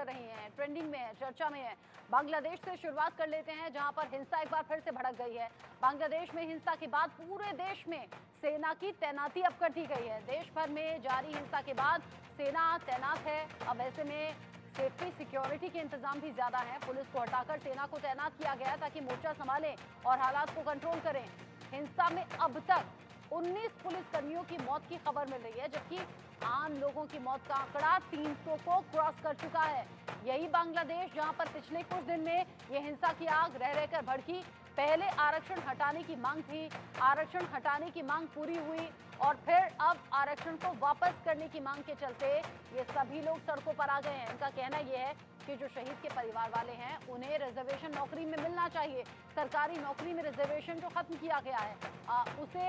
कर रही हैं, ट्रेंडिंग में है, चर्चा में है। बांग्लादेश से शुरुआत कर लेते हैं, जहां पर हिंसा एक बार फिर से भड़क गई है। बांग्लादेश में हिंसा के बाद पूरे देश में सेना की तैनाती अब कर दी गई है। देश भर में जारी हिंसा के बाद सेना तैनात है। अब ऐसे में सेफ्टी सिक्योरिटी के इंतजाम भी ज्यादा हैं। पुलिस को हटाकर सेना को तैनात किया गया ताकि मोर्चा संभालें और हालात को कंट्रोल करें। हिंसा में अब तक 19 पुलिसकर्मियों की मौत की खबर मिल रही है, जबकि आम लोगों की मौत का आंकड़ा 300 को क्रॉस कर चुका है। यही बांग्लादेश जहां पर पिछले कुछ दिन में ये हिंसा की आग रह रहकर भड़की। पहले आरक्षण हटाने की मांग थी, आरक्षण हटाने की मांग पूरी हुई और फिर अब आरक्षण को वापस करने की मांग के चलते ये सभी लोग सड़कों पर आ गए हैं। इनका कहना यह है कि जो शहीद के परिवार वाले हैं उन्हें रिजर्वेशन नौकरी में मिलना चाहिए। सरकारी नौकरी में रिजर्वेशन जो खत्म किया गया है उसे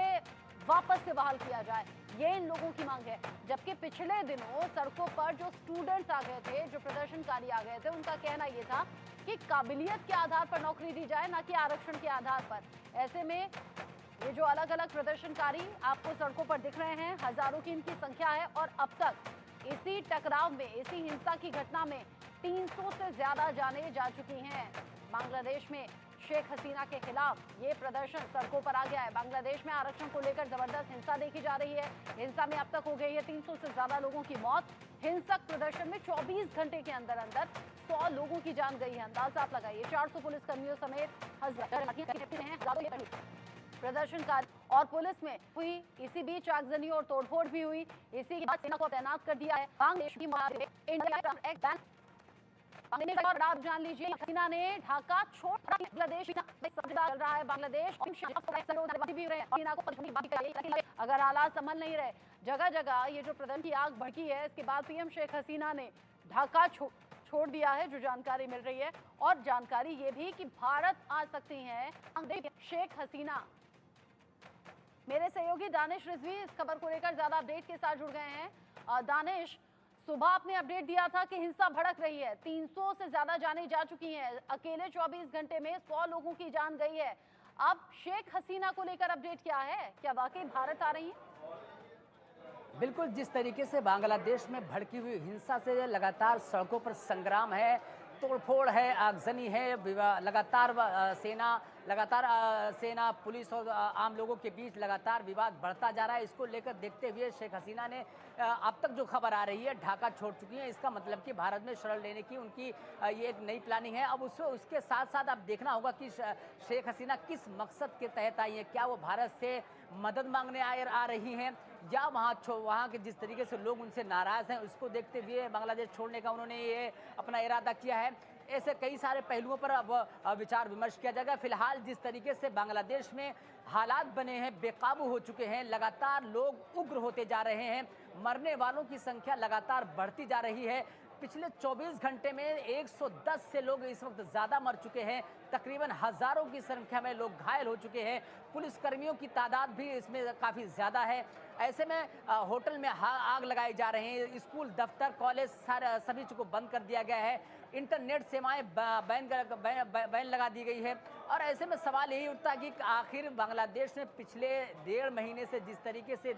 वापस से बहाल किया जाए, ये इन लोगों की मांग है। जबकि पिछले दिनों सड़कों पर जो स्टूडेंट्स आ गए थे, जो प्रदर्शनकारी आ गए थे, उनका कहना यह था कि काबिलियत के आधार पर नौकरी दी जाए, ना कि आरक्षण के आधार पर। ऐसे में ये जो अलग अलग प्रदर्शनकारी आपको सड़कों पर दिख रहे हैं, हजारों की इनकी संख्या है और अब तक इसी टकराव में, इसी हिंसा की घटना में 300 से ज्यादा जानें जा चुकी हैं। बांग्लादेश में शेख हसीना के खिलाफ ये प्रदर्शन सड़कों पर आ गया है। बांग्लादेश में आरक्षण को लेकर जबरदस्त हिंसा देखी जा रही है। हिंसा में अब तक हो गई है 300 से ज्यादा लोगों की मौत। हिंसक प्रदर्शन में 24 घंटे के अंदर अंदर 100 लोगों की जान गई है। अंदाजा आप लगाइए, 400 पुलिसकर्मियों समेत प्रदर्शनकारी और पुलिस में हुई। इसी बीच आगजनी और तोड़फोड़ भी हुई। इसी के बाद सेना को तैनात कर दिया है। बांग्लादेश की और आप जान लीजिए, हसीना ने ढाका छोड़ बांग्लादेश चल रहा है। बांग्लादेश अगर हालात संभल नहीं रहे, जगह जगह ये जो प्रदर्शन की आग भड़की है, इसके बाद पीएम शेख हसीना ने ढाका छोड़ दिया है, जो जानकारी मिल रही है। और जानकारी ये भी कि भारत आ सकती हैं शेख हसीना। मेरे सहयोगी दानिश रिजवी इस खबर को लेकर ज्यादा अपडेट के साथ जुड़ गए हैं। दानिश, सुबह आपने अपडेट दिया था कि हिंसा भड़क रही है, 300 से ज्यादा जानें जा चुकी हैं, अकेले 24 घंटे में 100 लोगों की जान गई है। अब शेख हसीना को लेकर अपडेट क्या है? क्या वाकई भारत आ रही है? बिल्कुल, जिस तरीके से बांग्लादेश में भड़की हुई हिंसा से लगातार सड़कों पर संग्राम है, तोड़फोड़ है, आगजनी है, लगातार सेना पुलिस और आम लोगों के बीच लगातार विवाद बढ़ता जा रहा है। इसको लेकर देखते हुए शेख हसीना ने अब तक जो खबर आ रही है ढाका छोड़ चुकी है। इसका मतलब कि भारत में शरण लेने की उनकी ये एक नई प्लानिंग है। अब उसके साथ साथ अब देखना होगा कि शेख हसीना किस मकसद के तहत आई है। क्या वो भारत से मदद मांगने आ रही हैं, या वहाँ के जिस तरीके से लोग उनसे नाराज़ हैं उसको देखते हुए बांग्लादेश छोड़ने का उन्होंने ये अपना इरादा किया है। ऐसे कई सारे पहलुओं पर अब विचार विमर्श किया जाएगा। फिलहाल जिस तरीके से बांग्लादेश में हालात बने हैं, बेकाबू हो चुके हैं, लगातार लोग उग्र होते जा रहे हैं, मरने वालों की संख्या लगातार बढ़ती जा रही है। पिछले 24 घंटे में 110 से लोग इस वक्त ज़्यादा मर चुके हैं, तकरीबन हज़ारों की संख्या में लोग घायल हो चुके हैं, पुलिसकर्मियों की तादाद भी इसमें काफ़ी ज़्यादा है। ऐसे में होटल में आग लगाई जा रहे हैं, स्कूल, दफ्तर, कॉलेज सभी को बंद कर दिया गया है, इंटरनेट सेवाएं बैन लगा दी गई है। और ऐसे में सवाल यही उठता है कि आखिर बांग्लादेश में पिछले 1.5 महीने से जिस तरीके से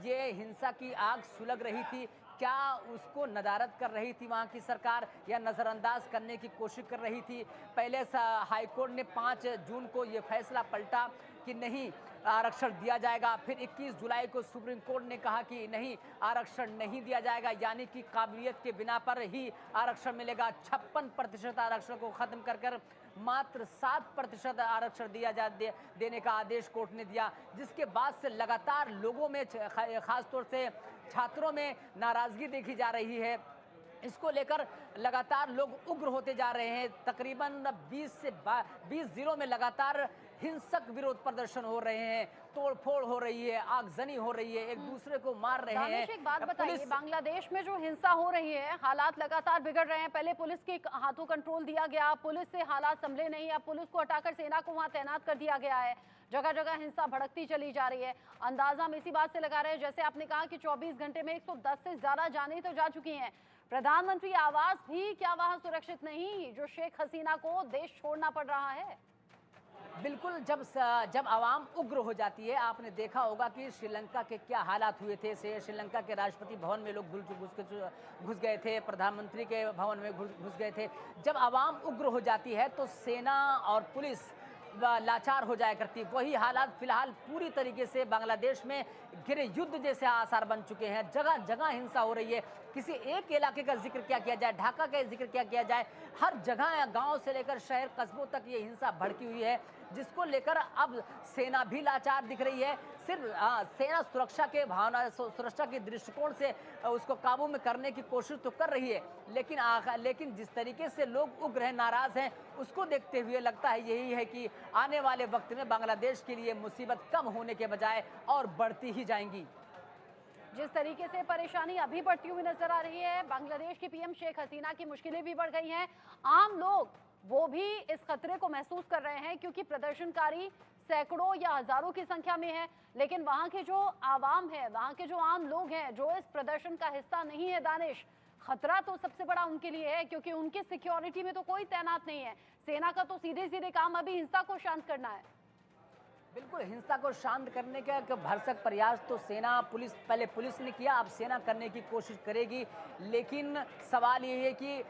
ये हिंसा की आग सुलग रही थी, क्या उसको नदारद कर रही थी वहाँ की सरकार, या नज़रअंदाज करने की कोशिश कर रही थी? पहले हाईकोर्ट ने 5 जून को ये फैसला पलटा कि नहीं आरक्षण दिया जाएगा, फिर 21 जुलाई को सुप्रीम कोर्ट ने कहा कि नहीं आरक्षण नहीं दिया जाएगा, यानी कि काबिलियत के बिना पर ही आरक्षण मिलेगा। 56% आरक्षण को ख़त्म कर मात्र 7% आरक्षण देने का आदेश कोर्ट ने दिया, जिसके बाद से लगातार लोगों में, खासतौर से छात्रों में नाराज़गी देखी जा रही है। इसको लेकर लगातार लोग उग्र होते जा रहे हैं। तकरीबन 20 जिलों में लगातार हिंसक विरोध प्रदर्शन हो रहे हैं, तोड़फोड़ हो रही है, आगजनी हो रही है, एक दूसरे को मार रहे हैं। एक बात बताइए, बांग्लादेश में जो हिंसा हो रही है, हालात लगातार बिगड़ रहे हैं। पहले पुलिस के हाथों कंट्रोल दिया गया, पुलिस से हालात संभले नहीं, अब पुलिस को हटाकर सेना को वहां तैनात कर दिया गया है। जगह जगह हिंसा भड़कती चली जा रही है। अंदाजा हम इसी बात से लगा रहे हैं, जैसे आपने कहा कि 24 घंटे में 110 से ज्यादा जानें तो जा चुकी हैं। प्रधानमंत्री आवास भी क्या वहां सुरक्षित नहीं, जो शेख हसीना को देश छोड़ना पड़ रहा है? बिल्कुल, जब आवाम उग्र हो जाती है, आपने देखा होगा कि श्रीलंका के क्या हालात हुए थे। श्रीलंका के राष्ट्रपति भवन में लोग घुस गए थे, प्रधानमंत्री के भवन में घुस गए थे। जब आवाम उग्र हो जाती है तो सेना और पुलिस लाचार हो जाया करती। वही हालात फिलहाल पूरी तरीके से बांग्लादेश में घिरे युद्ध जैसे आसार बन चुके हैं। जगह जगह हिंसा हो रही है। किसी एक इलाके का जिक्र क्या किया जाए, ढाका का जिक्र क्या किया जाए, हर जगह गांव से लेकर शहर कस्बों तक ये हिंसा भड़की हुई है, जिसको लेकर अब सेना भी लाचार दिख रही है। सिर्फ सेना सुरक्षा के भावना सुरक्षा के दृष्टिकोण से उसको काबू में करने की कोशिश तो कर रही है, लेकिन जिस तरीके से लोग उग्र हैं, नाराज हैं, उसको देखते हुए लगता है यही है कि आने वाले वक्त में बांग्लादेश के लिए मुसीबत कम होने के बजाय और बढ़ती ही जाएंगी। जिस तरीके से परेशानी अभी बढ़ती हुई नजर आ रही है, बांग्लादेश की पीएम शेख हसीना की मुश्किलें भी बढ़ गई हैं। आम लोग वो भी इस खतरे को महसूस कर रहे हैं, क्योंकि प्रदर्शनकारी सैकड़ों या हजारों की संख्या में है, लेकिन वहां के जो आवाम है, वहां के जो आम लोग हैं, जो इस प्रदर्शन का हिस्सा नहीं है, दानिश, खतरा तो सबसे बड़ा उनके लिए है, क्योंकि उनकी सिक्योरिटी में तो कोई तैनात नहीं है। सेना का तो सीधे सीधे काम अभी हिंसा को शांत करना है। बिल्कुल, हिंसा को शांत करने का एक भरसक प्रयास तो पहले पुलिस ने किया, अब सेना करने की कोशिश करेगी। लेकिन सवाल ये है कि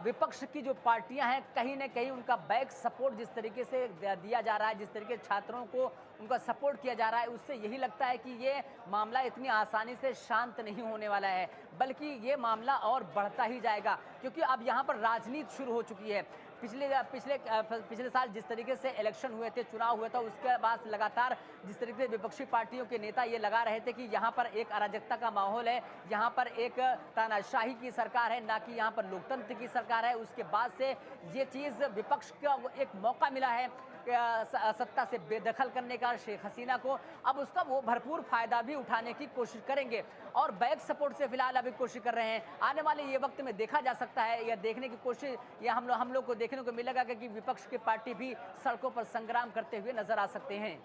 विपक्ष की जो पार्टियां हैं, कहीं ना कहीं उनका बैक सपोर्ट जिस तरीके से दिया जा रहा है, जिस तरीके से छात्रों को उनका सपोर्ट किया जा रहा है, उससे यही लगता है कि ये मामला इतनी आसानी से शांत नहीं होने वाला है, बल्कि ये मामला और बढ़ता ही जाएगा। क्योंकि अब यहाँ पर राजनीति शुरू हो चुकी है। पिछले साल जिस तरीके से इलेक्शन हुए थे, चुनाव हुआ था, उसके बाद लगातार जिस तरीके से विपक्षी पार्टियों के नेता ये लगा रहे थे कि यहाँ पर एक अराजकता का माहौल है, यहाँ पर एक तानाशाही की सरकार है, ना कि यहाँ पर लोकतंत्र की सरकार है। उसके बाद से ये चीज़ विपक्ष का एक मौका मिला है सत्ता से बेदखल करने का शेख हसीना को। अब उसका वो भरपूर फायदा भी उठाने की कोशिश करेंगे और बैक सपोर्ट से फिलहाल अभी कोशिश कर रहे हैं। आने वाले ये वक्त में देखा जा सकता है, या देखने की कोशिश, या हम लोग को देखने को मिलेगा कि विपक्ष की पार्टी भी सड़कों पर संग्राम करते हुए नजर आ सकते हैं।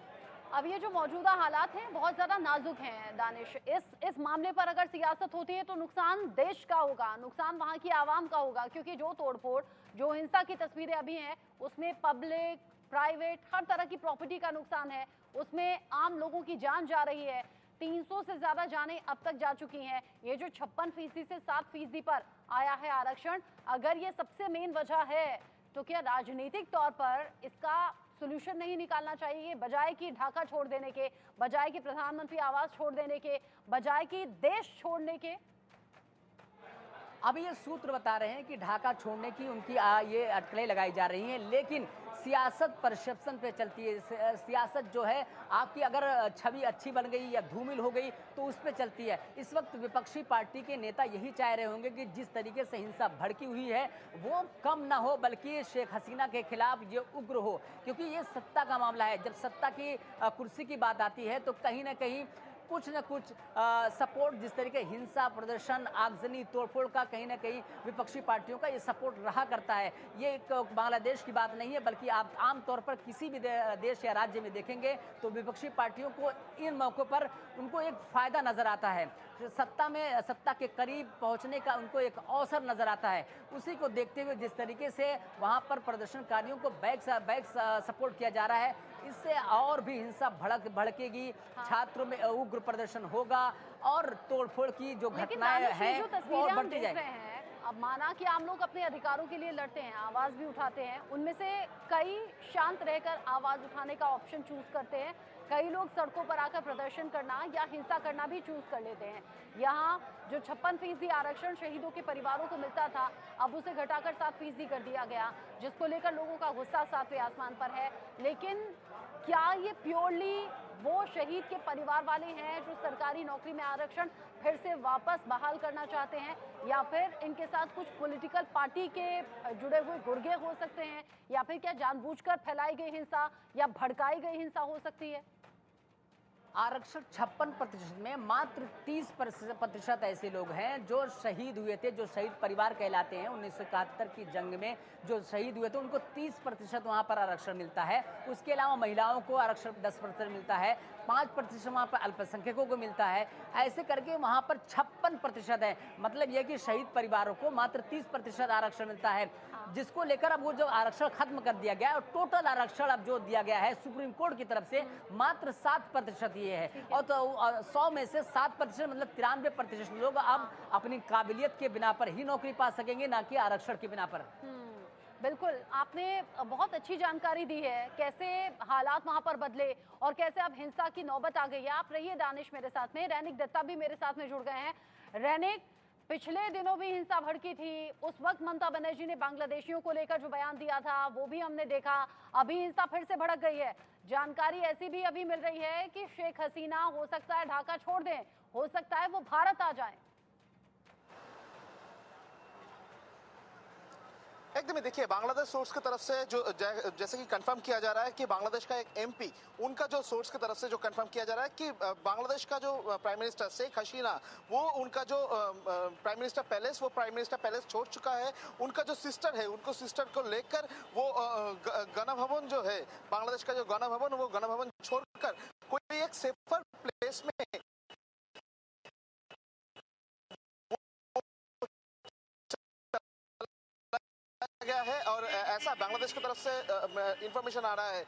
अब ये जो मौजूदा हालात हैं बहुत ज़्यादा नाजुक हैं दानिश। इस मामले पर अगर सियासत होती है तो नुकसान देश का होगा, नुकसान वहाँ की आवाम का होगा, क्योंकि जो तोड़फोड़, जो हिंसा की तस्वीरें अभी हैं, उसमें पब्लिक, प्राइवेट, हर तरह की प्रॉपर्टी का नुकसान है, उसमें आम लोगों की जान जा रही है। 300 से ज़्यादा जानें अब तक जा चुकी हैं। ये जो 56% से 7% पर आया है आरक्षण, अगर ये सबसे मेन वजह है तो क्या राजनीतिक तौर पर इसका सोल्यूशन नहीं निकालना चाहिए? बजाय कि ढाका छोड़ देने के, बजाय कि प्रधानमंत्री आवास छोड़ देने के, बजाय कि देश छोड़ने के। अभी ये सूत्र बता रहे हैं कि ढाका छोड़ने की उनकी ये अटकलें लगाई जा रही हैं, लेकिन सियासत परसेप्शन पे चलती है। सियासत जो है आपकी अगर छवि अच्छी बन गई या धूमिल हो गई तो उस पे चलती है। इस वक्त विपक्षी पार्टी के नेता यही चाह रहे होंगे कि जिस तरीके से हिंसा भड़की हुई है वो कम ना हो, बल्कि शेख हसीना के खिलाफ ये उग्र हो, क्योंकि ये सत्ता का मामला है। जब सत्ता की कुर्सी की बात आती है तो कहीं ना कहीं कुछ न कुछ सपोर्ट, जिस तरीके हिंसा, प्रदर्शन, आगजनी, तोड़फोड़ का कहीं ना कहीं विपक्षी पार्टियों का ये सपोर्ट रहा करता है। ये एक बांग्लादेश की बात नहीं है, बल्कि आप आमतौर पर किसी भी देश या राज्य में देखेंगे तो विपक्षी पार्टियों को इन मौक़ों पर उनको एक फ़ायदा नज़र आता है, सत्ता के करीब पहुंचने का उनको एक अवसर नज़र आता है। उसी को देखते हुए जिस तरीके से वहाँ पर प्रदर्शनकारियों को बैक सपोर्ट किया जा रहा है, इससे और भी हिंसा भड़केगी। हाँ। छात्रों में उग्र प्रदर्शन होगा और तोड़फोड़ की जो घटनाएं हैं वो और बढ़ती जाएंगी। अब माना कि आम लोग अपने अधिकारों के लिए लड़ते हैं, आवाज़ भी उठाते हैं, उनमें से कई शांत रहकर आवाज़ उठाने का ऑप्शन चूज करते हैं, कई लोग सड़कों पर आकर प्रदर्शन करना या हिंसा करना भी चूज कर लेते हैं। यहाँ जो 56% आरक्षण शहीदों के परिवारों को मिलता था, अब उसे घटाकर 7% कर दिया गया, जिसको लेकर लोगों का गुस्सा 7वें आसमान पर है। लेकिन क्या ये प्योरली वो शहीद के परिवार वाले हैं जो सरकारी नौकरी में आरक्षण फिर से वापस बहाल करना चाहते हैं, या फिर इनके साथ कुछ पॉलिटिकल पार्टी के जुड़े हुए गुर्गे हो सकते हैं, या फिर क्या जानबूझकर फैलाई गई हिंसा या भड़काई गई हिंसा हो सकती है? आरक्षण 56% में मात्र 30% ऐसे लोग हैं जो शहीद हुए थे, जो शहीद परिवार कहलाते हैं। 1971 की जंग में जो शहीद हुए थे उनको 30% वहाँ पर आरक्षण मिलता है। उसके अलावा महिलाओं को आरक्षण 10% मिलता है, 5% वहाँ पर अल्पसंख्यकों को मिलता है। ऐसे करके वहाँ पर 56% है। मतलब यह कि शहीद परिवारों को मात्र 30% आरक्षण मिलता है, जिसको लेकर अब वो जो आरक्षण खत्म कर दिया गया है और टोटल आरक्षण अब जो दिया गया है सुप्रीम कोर्ट की तरफ से मात्र 7% ये है। और तो 100 में से 7% मतलब 93% लोग अब अपनी काबिलियत के बिना पर ही नौकरी पा सकेंगे, ना कि आरक्षण के बिना पर। बिल्कुल, आपने बहुत अच्छी जानकारी दी है, कैसे हालात वहां पर बदले और कैसे अब हिंसा की नौबत आ गई है। आप रहिए दानिश मेरे साथ में, रैनिक दत्ता भी मेरे साथ में जुड़ गए हैं। रैनिक, पिछले दिनों भी हिंसा भड़की थी, उस वक्त ममता बनर्जी ने बांग्लादेशियों को लेकर जो बयान दिया था वो भी हमने देखा, अभी हिंसा फिर से भड़क गई है। जानकारी ऐसी भी अभी मिल रही है कि शेख हसीना हो सकता है ढाका छोड़ दें, हो सकता है वो भारत आ जाए। एकदम ही देखिए, बांग्लादेश सोर्स की तरफ से जो जैसे कि कंफर्म किया जा रहा है कि बांग्लादेश का एक एमपी, उनका जो सोर्स की तरफ से जो कंफर्म किया जा रहा है कि बांग्लादेश का जो प्राइम मिनिस्टर शेख हसीना, वो उनका जो प्राइम मिनिस्टर पैलेस, वो प्राइम मिनिस्टर पैलेस छोड़ चुका है। उनका जो सिस्टर है, उनको सिस्टर को लेकर वो गणभवन जो है, बांग्लादेश का जो गणभवन, वो गणभवन छोड़कर कोई एक सेफर प्लेस में गया है। और ऐसा बांग्लादेश की तरफ से इंफॉर्मेशन आ रहा है।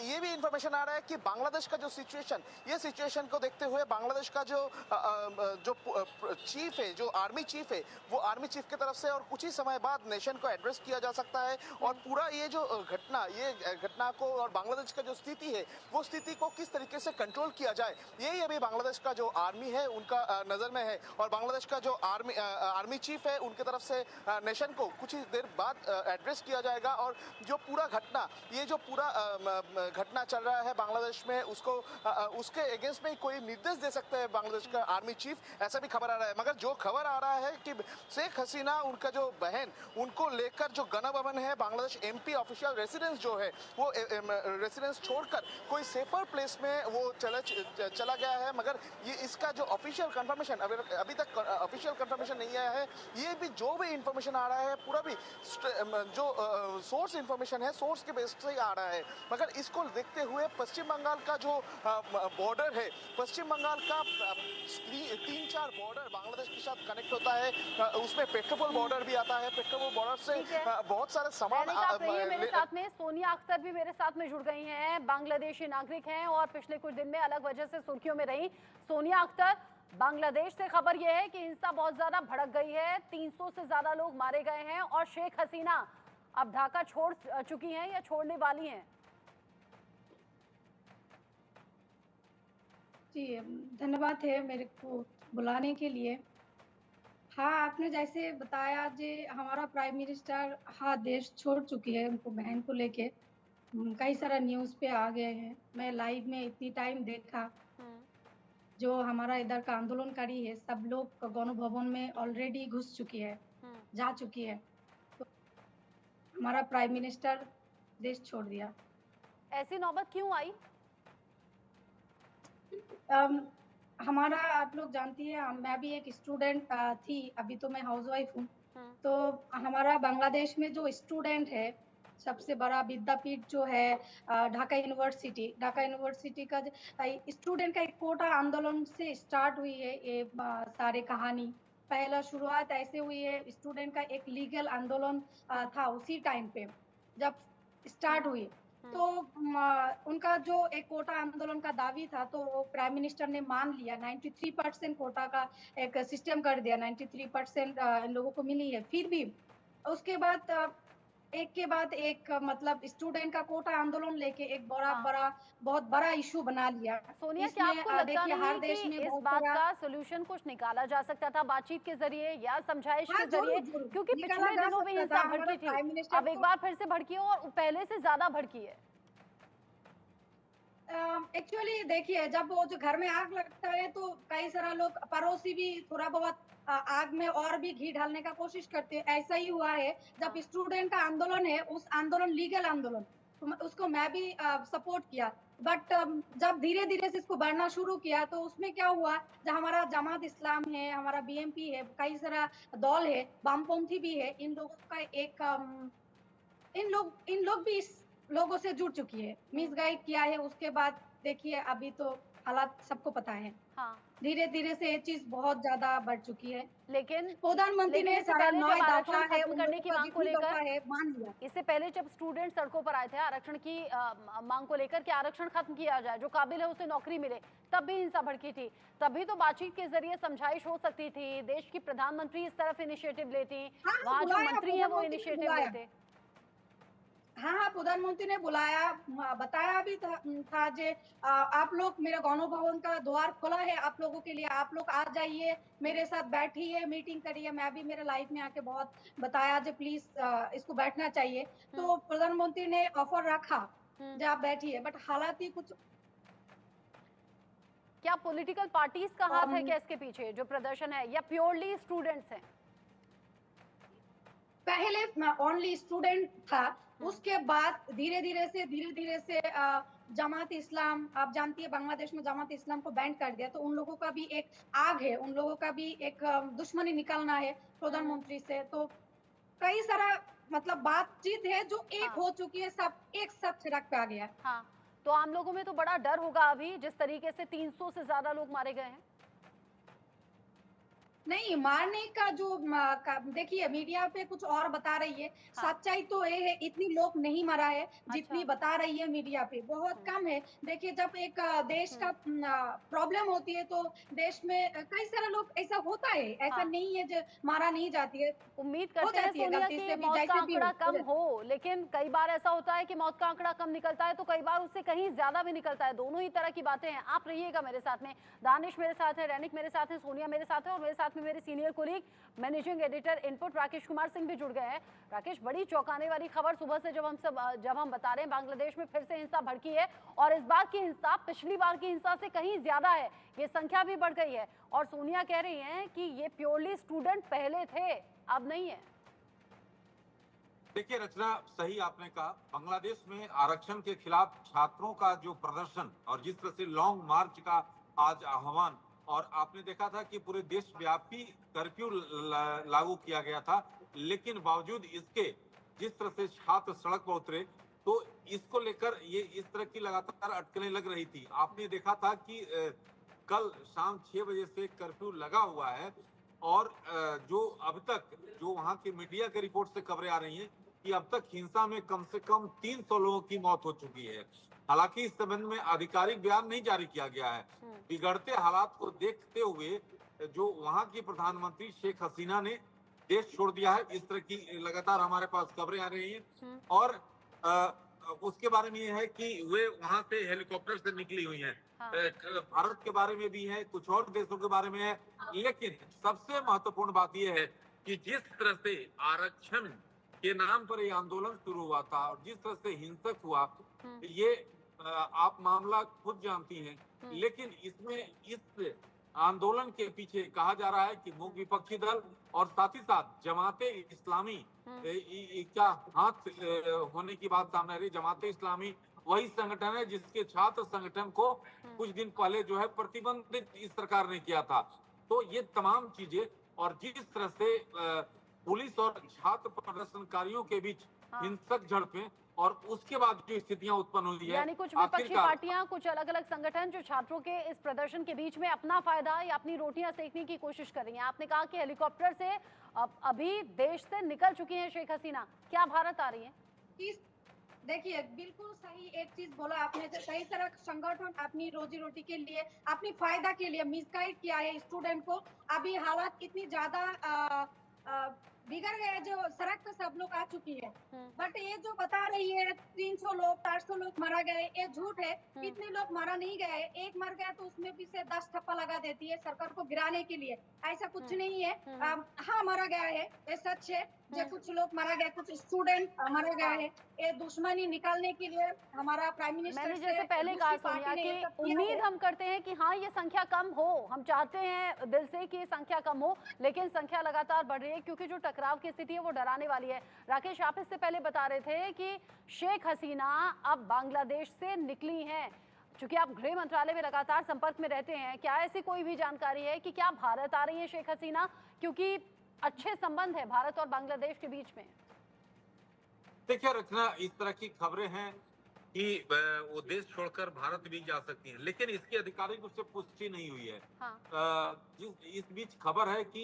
ये भी इंफॉर्मेशन आ रहा है कि बांग्लादेश का जो सिचुएशन, ये सिचुएशन को देखते हुए बांग्लादेश का जो चीफ है, जो आर्मी चीफ है, वो आर्मी चीफ की तरफ से और कुछ ही समय बाद नेशन को एड्रेस किया जा सकता है। और पूरा ये जो घटना को और बांग्लादेश का जो स्थिति है, वो स्थिति को किस तरीके से कंट्रोल किया जाए, यही अभी बांग्लादेश का जो आर्मी है उनका नजर में है। और बांग्लादेश का जो आर्मी चीफ है, उनकी तरफ से नेशन को कुछ ही देर बाद एड्रेस किया जाएगा। और जो पूरा घटना, ये जो पूरा घटना चल रहा है बांग्लादेश में, उसके अगेंस्ट में कोई निर्देश दे सकते हैं बांग्लादेश का आर्मी चीफ, ऐसा भी खबर आ रहा है। मगर जो खबर आ रहा है कि शेख हसीना, उनका जो बहन, उनको लेकर जो गणभवन है, बांग्लादेश एमपी ऑफिशियल रेसिडेंस जो है, वो रेसिडेंस छोड़कर कोई सेफर प्लेस में वो चला गया है। मगर ये इसका जो ऑफिशियल कंफर्मेशन अभी तक ऑफिशियल कंफर्मेशन नहीं आया है। ये भी जो भी इंफॉर्मेशन आ रहा है, पूरा भी जो सोर्स इंफॉर्मेशन है, सोर्स के बेस से आ रहा है। मगर इसको देखते हुए पश्चिम बंगाल का जो बॉर्डर है, पश्चिम बंगाल का 3-4 बॉर्डर बांग्लादेश के साथ कनेक्ट होता है, उसमें पेट्रोपोल बॉर्डर भी आता है। पेट्रोपोल बॉर्डर से बहुत सारे सामान मेरे साथ में सोनिया अख्तर भी मेरे साथ में जुड़ गई हैं, बांग्लादेशी नागरिक हैं और पिछले कुछ दिन में अलग वजह से सुर्खियों में रही। सोनिया अख्तर, बांग्लादेश से खबर यह है कि हिंसा बहुत ज्यादा भड़क गई है, 300 से ज्यादा लोग मारे गए हैं और शेख हसीना अब ढाका छोड़ चुकी हैं या छोड़ने वाली हैं। जी, धन्यवाद है मेरे को बुलाने के लिए। हाँ, आपने जैसे बताया जी, हमारा प्राइम मिनिस्टर देश छोड़ चुकी है, उनको बहन को लेके कई सारा न्यूज़ पे आ गए हैं। मैं लाइव में इतनी टाइम देखा, जो हमारा इधर का आंदोलनकारी है, सब लोग गणभवन में ऑलरेडी घुस चुकी है, जा चुकी है। तो हमारा प्राइम मिनिस्टर देश छोड़ दिया। ऐसी नौबत क्यों आई? हमारा, आप लोग जानती है, मैं भी एक स्टूडेंट थी, अभी तो मैं हाउसवाइफ हूँ। तो हमारा बांग्लादेश में जो स्टूडेंट है, सबसे बड़ा विद्यापीठ जो है ढाका यूनिवर्सिटी का स्टूडेंट का एक कोटा आंदोलन से स्टार्ट हुई है ये सारे कहानी। पहला शुरुआत ऐसे हुई है, स्टूडेंट का एक लीगल आंदोलन था उसी टाइम पे जब स्टार्ट हुई। तो उनका जो एक कोटा आंदोलन का दावी था, तो वो प्राइम मिनिस्टर ने मान लिया। 93% कोटा का एक सिस्टम कर दिया, 93% लोगों को मिली है। फिर भी उसके बाद एक के बाद एक मतलब स्टूडेंट का कोटा आंदोलन लेके एक बहुत बड़ा इशू बना लिया। सोनिया, क्या आपको लगता नहीं कि इस बात का सोल्यूशन कुछ निकाला जा सकता था बातचीत के जरिए या समझाइश के जरिए? क्योंकि पिछले दिनों भी हिंसा भड़की थी, अब एक बार फिर से भड़की है और पहले से ज्यादा भड़की है। एक्चुअली देखिए, जब वो जो घर में आग लगता है तो कई सारा लोग, पड़ोसी भी थोड़ा बहुत आग में और भी घी डालने का कोशिश करते हैं। ऐसा ही हुआ है जब स्टूडेंट का आंदोलन है, उस आंदोलन लीगल आंदोलन, तो उसको मैं भी सपोर्ट किया। बट जब धीरे धीरे से इसको बढ़ना शुरू किया, तो उसमें क्या हुआ, जब हमारा जमात इस्लाम है, हमारा बीएमपी है, कई सारा दल है, वामपंथी भी है, इन लोगों का एक इन लोग भी इस लोगों से जुड़ चुकी है, मिसगाइड किया है। उसके बाद देखिए, अभी तो हालात सबको पता है। हाँ, धीरे धीरे से ये चीज बहुत ज्यादा बढ़ चुकी है। लेकिन प्रधानमंत्री लेकिन ने इससे सारा पहले 9 जब दफा आरक्षण है, खत्म उन करने लोगों की का मांग को जितनी लेकर, दफा है मान लिया। इससे पहले जब स्टूडेंट सड़कों पर आए थे आरक्षण की मांग को लेकर कि आरक्षण खत्म किया जाए, जो काबिल है उसे नौकरी मिले, तब भी हिंसा भड़की थी। तभी तो बातचीत के जरिए समझाइश हो सकती थी, देश की प्रधानमंत्री इस तरफ इनिशिएटिव लेती, हाँ, वहां जो बुलाया, मंत्री है वो प्रधानमंत्री ने इनिशिएटिव बुलाया। लेते। हाँ, प्रधानमंत्री ने बुलाया, बताया भी था जे आप लोग मेरे गौरव भवन का द्वार खोला है आप लोगों के लिए, आप लोग आ जाइए, मेरे साथ बैठिए, मीटिंग करिए। मैं भी मेरे लाइफ में आके बहुत बताया जे प्लीज इसको बैठना चाहिए। तो प्रधानमंत्री ने ऑफर रखा जे आप बैठिए, बट हालात ही कुछ। क्या पॉलिटिकल पार्टीज का हाथ है क्या इसके पीछे जो प्रदर्शन है, या प्योरली स्टूडेंट्स हैं? पहले ओनली स्टूडेंट था, उसके बाद धीरे धीरे से जमात इस्लाम, आप जानती है बांग्लादेश में जमात इस्लाम को बैन कर दिया, तो उन लोगों का भी एक आग है, उन लोगों का भी एक दुश्मनी निकालना है प्रधानमंत्री से। तो कई सारा मतलब बातचीत है जो एक हाँ, हो चुकी है, सब एक साथ सड़क पे आ गया है। हाँ, तो आम लोगों में तो बड़ा डर होगा अभी, जिस तरीके से 300 से ज्यादा लोग मारे गए हैं। नहीं, मारने का जो देखिए मीडिया पे कुछ और बता रही है, हाँ, सच्चाई तो ये है इतनी लोग नहीं मरा है अच्छा। जितनी बता रही है मीडिया पे, बहुत कम है। देखिए जब एक देश का प्रॉब्लम होती है तो देश में कई सारे लोग, ऐसा होता है, ऐसा हाँ, नहीं है जो मारा नहीं जाती है, उम्मीद हो करते हैं जाती है सोनिया गलती कि से भी, मौत का जैसे भी आंकड़ा हो कम जाती हो, लेकिन कई बार ऐसा होता है कि मौत का आंकड़ा कम निकलता है तो कई बार उससे कहीं ज्यादा भी निकलता है। दोनों ही तरह की बातें हैं। आप रहिएगा मेरे साथ में, दानिश मेरे साथ है, रैनिक मेरे साथ है, सोनिया मेरे साथ है, और मेरे साथ में मेरे senior colleague managing editor input Rakesh Kumar Singh भी जुड़ गए हैं। राकेश, बड़ी चौंकाने वाली खबर सुबह से जब हम बता रहे हैं, बांग्लादेश में फिर से हिंसा भड़की है, और इस बार की हिंसा पिछली बार की हिंसा से कहीं ज्यादा है, ये संख्या भी बढ़ गई है। और सोनिया कह रही हैं कि ये प्योरली स्टूडेंट पहले थे, अब नहीं है। देखिए रचना, सही आपने कहा, बांग्लादेश में आरक्षण के खिलाफ छात्रों का जो प्रदर्शन और जिस तरह से लॉन्ग मार्च का आज आह्वान, और आपने देखा था कि पूरे देशव्यापी कर्फ्यू लागू किया गया था, लेकिन बावजूद इसके जिस तरह से छात्र सड़क पर उतरे, तो इसको लेकर ये इस तरह की लगातार अटकलें लग रही थी। आपने देखा था कि कल शाम 6 बजे से कर्फ्यू लगा हुआ है, और जो अब तक जो वहां की मीडिया के रिपोर्ट से खबरें आ रही हैं कि अब तक हिंसा में कम से कम 300 लोगों की मौत हो चुकी है। हालांकि इस संबंध में आधिकारिक बयान नहीं जारी किया गया है। बिगड़ते हालात को देखते हुए जो वहां की प्रधानमंत्री शेख हसीना ने देश छोड़ दिया है, इस तरह की लगातार हमारे पास खबरें आ रही हैं। और उसके बारे में यह है कि वे वहां से हेलीकॉप्टर से निकली हुई हैं। हाँ। भारत के बारे में भी है, कुछ और देशों के बारे में है, लेकिन सबसे महत्वपूर्ण बात यह है कि जिस तरह से आरक्षण के नाम पर ये आंदोलन शुरू हुआ था और जिस तरह से हिंसक हुआ, ये आप मामला खुद जानती हैं, लेकिन इसमें इस आंदोलन के पीछे कहा जा रहा है कि मुख्य विपक्षी दल और साथ ही साथ जमाते इस्लामी का हाथ होने की बात सामने आ रही। जमाते इस्लामी वही संगठन है जिसके छात्र संगठन को कुछ दिन पहले जो है प्रतिबंधित इस सरकार ने किया था। तो ये तमाम चीजें, और जिस तरह से पुलिस और छात्र प्रदर्शनकारियों के बीच हिंसक झड़पें, और उसके बाद जो स्थितियां उत्पन्न हुई है, यानी कुछ विपक्षी पार्टियां, कुछ अलग अलग संगठन जो छात्रों के इस प्रदर्शन के बीच में अपना फायदा या अपनी रोटियां सेकने की कोशिश कर रही हैं। आपने कहा कि हेलीकॉप्टर से अभी देश से निकल चुकी हैं शेख हसीना, क्या भारत आ रही है? देखिए बिल्कुल सही एक चीज बोला आपने, कई सारा संगठन अपनी रोजी रोटी के लिए, अपनी फायदा के लिए मिसगाइड किया है स्टूडेंट को। अभी हालात इतनी ज्यादा बिगड़ गए जो सड़क पे सब लोग आ चुकी है, बट ये जो बता रही है 300 लोग 400 लोग मारा गए, ये झूठ है। इतने लोग मारा नहीं गए, एक मर गया तो उसमें भी से 10 ठप्पा लगा देती है सरकार को गिराने के लिए, ऐसा कुछ नहीं है। हाँ मारा गया है, ये सच है, जो कुछ लोग मारा गया, कुछ स्टूडेंट मारा गया है, ये दुश्मनी निकालने के लिए हमारा प्राइम मिनिस्टर मैंने जैसे पहले कहा सोनिया कि उम्मीद हम करते हैं कि हाँ ये संख्या कम हो, हम चाहते हैं दिल से कि ये संख्या कम हो, लेकिन संख्या लगातार बढ़ रही है क्योंकि जो टकराव की स्थिति है वो डराने वाली है। राकेश, आप इससे पहले बता रहे थे कि शेख हसीना अब बांग्लादेश से निकली हैं, चूंकि आप गृह मंत्रालय में लगातार संपर्क में रहते हैं, क्या ऐसी कोई भी जानकारी है कि क्या भारत आ रही है शेख हसीना, क्योंकि अच्छे संबंध है भारत और बांग्लादेश के बीच में? देखिए रचना, इस तरह की खबरें हैं कि वो देश छोड़कर भारत भी जा सकती हैं, लेकिन इसकी आधिकारिक रूप से पुष्टि नहीं हुई है। हाँ। इस बीच खबर है कि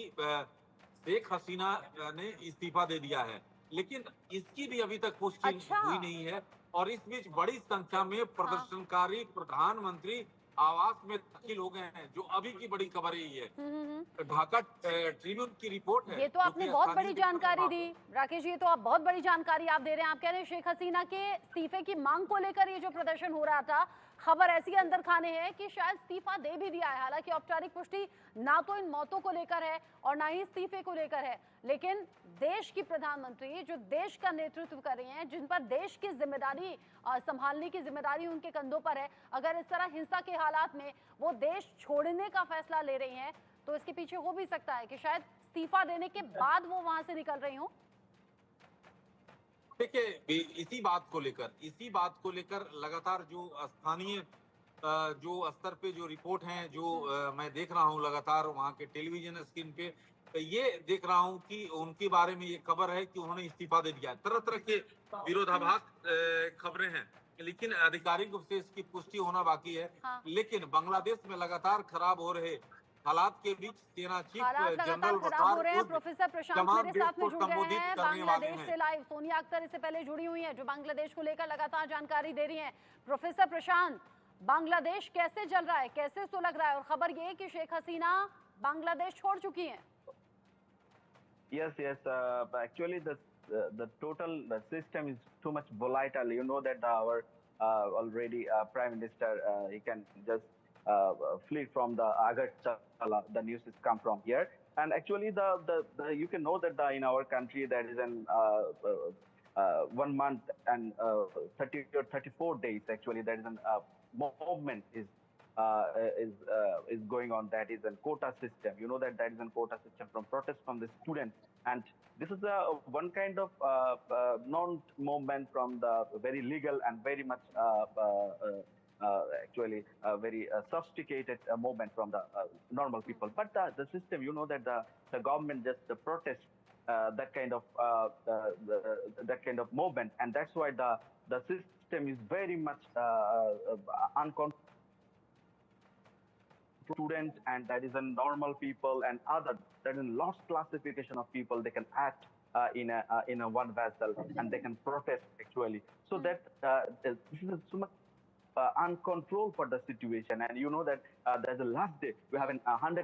शेख हसीना ने इस्तीफा दे दिया है, लेकिन इसकी भी अभी तक पुष्टि अच्छा। हुई नहीं है। और इस बीच बड़ी संख्या में हाँ। प्रदर्शनकारी प्रधानमंत्री आवास में दाखिल हो गए हैं, जो अभी की बड़ी खबर यही है। ढाका ट्रिब्यून की रिपोर्ट है, ये तो जो आपने कि बहुत स्थानीय बड़ी मीडिया जानकारी में दी राकेश जी, ये तो आप बहुत बड़ी जानकारी आप दे रहे हैं। आप कह रहे हैं शेख हसीना के इस्तीफे की मांग को लेकर ये जो प्रदर्शन हो रहा था, खबर ऐसी अंदर खाने है कि शायद इस्तीफा दे भी दिया है। हालांकि औपचारिक पुष्टि ना तो इन मौतों को लेकर है और ना ही इस्तीफे को लेकर है, लेकिन देश की प्रधानमंत्री जो देश का नेतृत्व कर रही हैं, जिन पर देश की जिम्मेदारी संभालने की जिम्मेदारी उनके कंधों पर है, अगर इस तरह हिंसा के हालात में वो देश छोड़ने का फैसला ले रही हैं, तो इसके पीछे हो भी सकता है कि शायद इस्तीफा देने के बाद वो वहां से निकल रही हूँ। देखिए, इसी बात को लेकर लगातार जो स्थानीय जो स्तर पे जो रिपोर्ट हैं, जो मैं देख रहा हूँ लगातार वहाँ के टेलीविजन स्क्रीन पे, तो ये देख रहा हूँ कि उनके बारे में ये खबर है कि उन्होंने इस्तीफा दे दिया है। तरह तरह के विरोधाभास खबरें हैं, लेकिन आधिकारिक रूप से इसकी पुष्टि होना बाकी है। हाँ। लेकिन बांग्लादेश में लगातार खराब हो रहे हालात के बीच सेना चीफ हालात लगातार जनरल खराब हो रहे हैं। वकार प्रोफेसर प्रशांत तमाम मेरे देश साथ में को जुड़ गए संबोधित हैं करने वाले बांग्लादेश हैं। से लाइव। सोनिया अख्तर इससे पहले जुड़ी हुई हैं, जो बांग्लादेश को लेकर लगातार जानकारी दे रही हैं। प्रोफेसर प्रशांत, बांग्लादेश कैसे चल रहा है, कैसे सुलग रहा है? और खबर ये कि शेख हसीना बांग्लादेश छोड़ चुकी हैं। Yes. Actually, the total the system is too much volatile. You know that our already Prime Minister he can just flee from the Agartala. The news has come from here, and actually the you can know that in our country there is an 1 month and 30 or 34 days. Actually, there is an movement is going on. That is a quota system. You know that is a quota system from protest from the students, and this is one kind of non-movement from the very legal and very much actually very sophisticated movement from the normal people. But the system, you know that the government just protest that kind of movement, and that's why the system is very much uncontrolled. Students, and that is a normal people and other, that is lost classification of people. They can act in a one vessel, and they can protest actually. So that this is so much uncontrolled for the situation. And you know that there's a last day we have 100